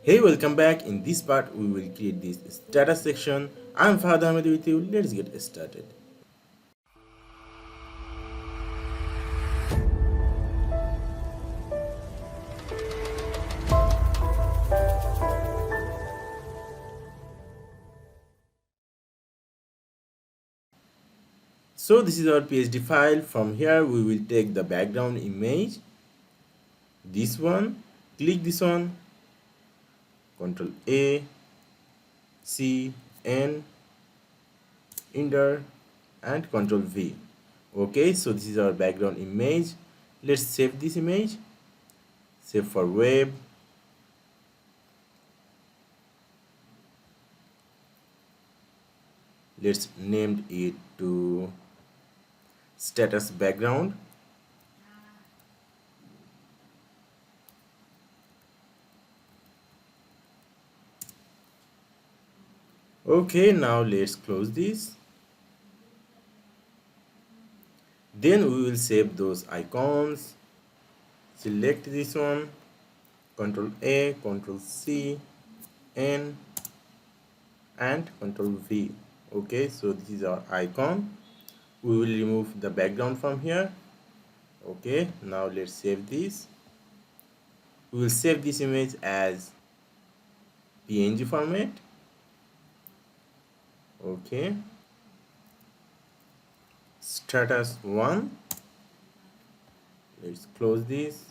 Hey, welcome back. In this part, we will create this status section. I'm Fahad Ahmed with you. Let's get started. So this is our PSD file. From here, we will take the background image. This one, click this one, Ctrl A, C, N, enter, and Ctrl V. Okay, so this is our background image. Let's save this image. Save for web. Let's name it to status background. Okay, now let's close this. Then we will save those icons. Select this one, Ctrl A, Ctrl C, N, and Ctrl V. Okay, so this is our icon. We will remove the background from here. Okay, now let's save this. We will save this image as PNG format. Okay, status 1. Let's close this.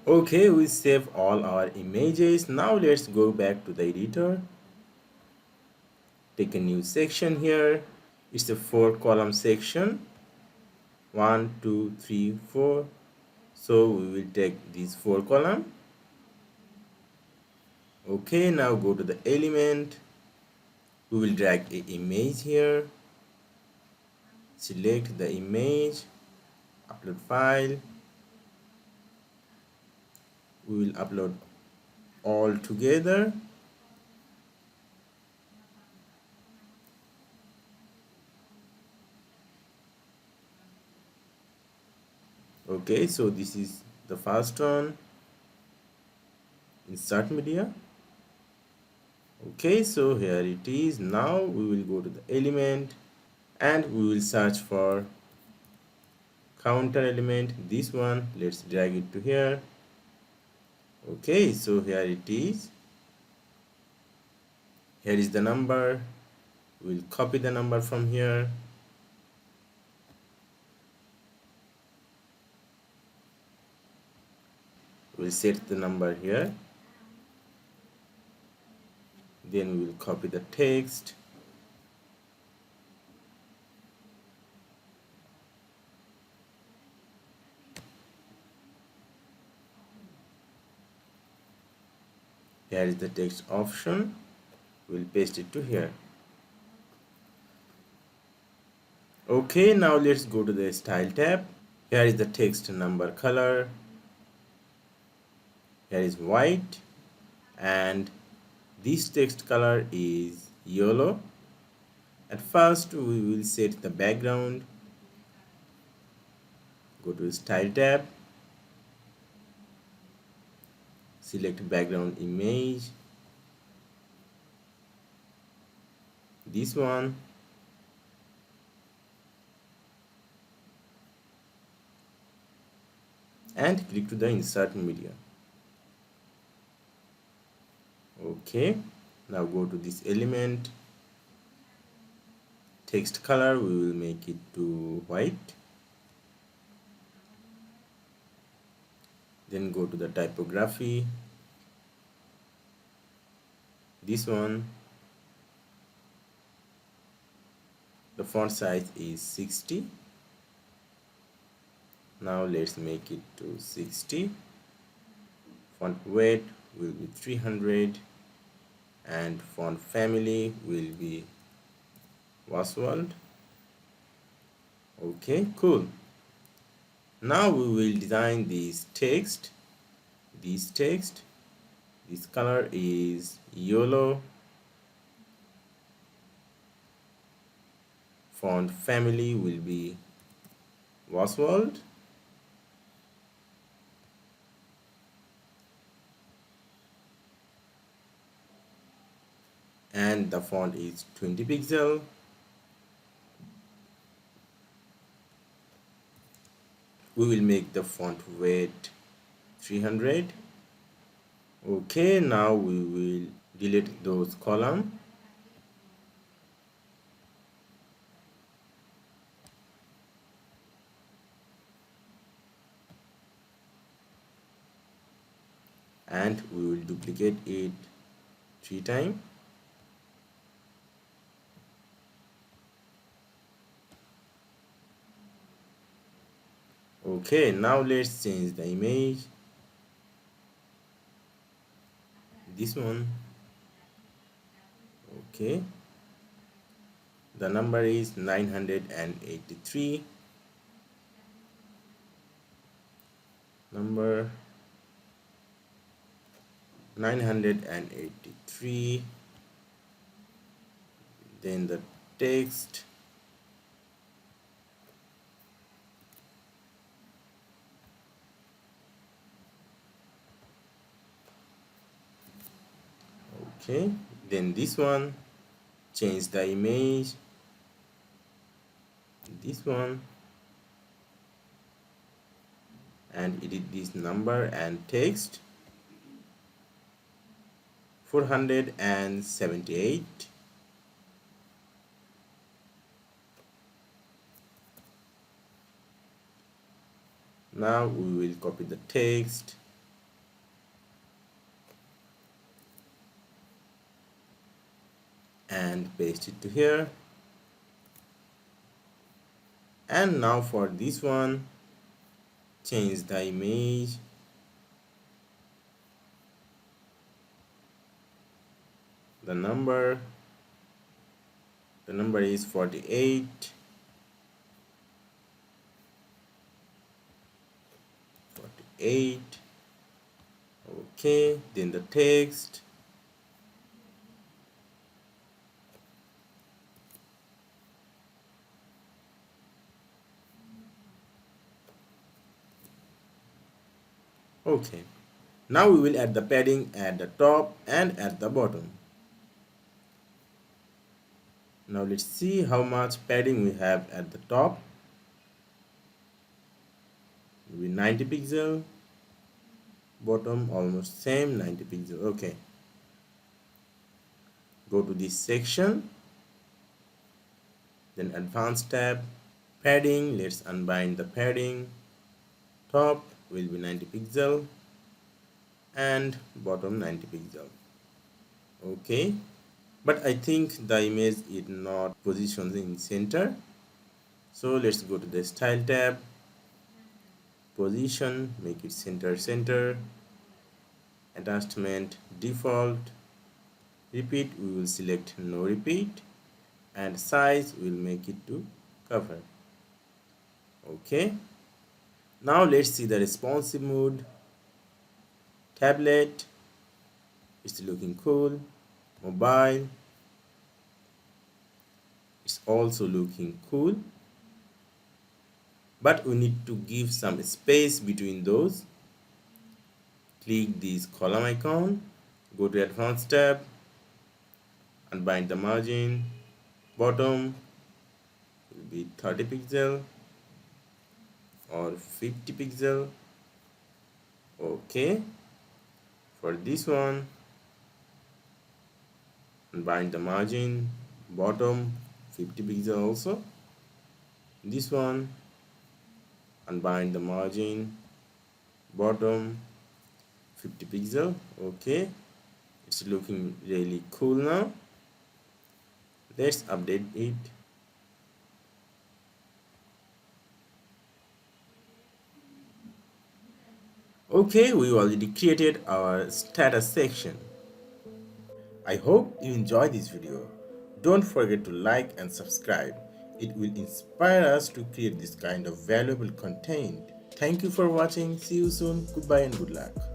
Okay, we save all our images. Now let's go back to the editor. Take a new section here. It's a 4-column section. 1, 2, 3, 4. So we will take these 4 columns. Okay, now go to the element. We will drag an image here. Select the image. Upload file. We will upload all together. Okay, so this is the first one. Insert media. Okay, so here it is. Now we will go to the element and we will search for counter element. This one, let's drag it to here. Okay, so here it is. Here is the number. We'll copy the number from here. We'll set the number here. Then we'll copy the text. Here is the text option. We'll paste it to here. Okay, now let's go to the style tab. Here is the text number color. Here is white, and this text color is yellow. At first, we will set the background. Go to style tab. Select background image. This one. And click to the insert media. Okay, now go to this element. Text color, we will make it to white. Then go to the typography. This one. The font size is 60. Now let's make it to 60. Font weight will be 300 and font family will be Wasworld. Okay, cool. Now we will design this text. This color is yellow. Font family will be Oswald. And the font is 20 pixel. We will make the font weight 300. Okay, now we will delete those columns. And we will duplicate it 3 times. Okay, now let's change the image. This one. Okay, the number is 983. Number 983. Then the text. Okay, then this one, change the image. This one, and edit this number and text. 478. Now we will copy the text and paste it to here. And now for this one, change the image. The number is 48. 48. Okay, then the text. Okay, now we will add the padding at the top and at the bottom. Now let's see how much padding we have at the top. Maybe 90 pixel. Bottom almost same, 90 pixel. Okay, go to this section, then advanced tab, padding. Let's unbind the padding. Top will be 90 pixel and bottom 90 pixel. Okay, but I think the image is not positioned in center, so let's go to the style tab, position, make it center, attachment default, repeat we will select no repeat, and size will make it to cover. Okay, now let's see the responsive mode. Tablet, it's looking cool. Mobile, it's also looking cool, but we need to give some space between those. Click this column icon, go to advanced tab, unbind the margin. Bottom will be 30 pixel or 50 pixel. Okay, for this one, unbind the margin. Bottom 50 pixel also. This one, unbind the margin. Bottom 50 pixel. Okay, it's looking really cool now. Let's update it. Okay, we already created our status section. I hope you enjoyed this video. Don't forget to like and subscribe. It will inspire us to create this kind of valuable content. Thank you for watching. See you soon. Goodbye and good luck.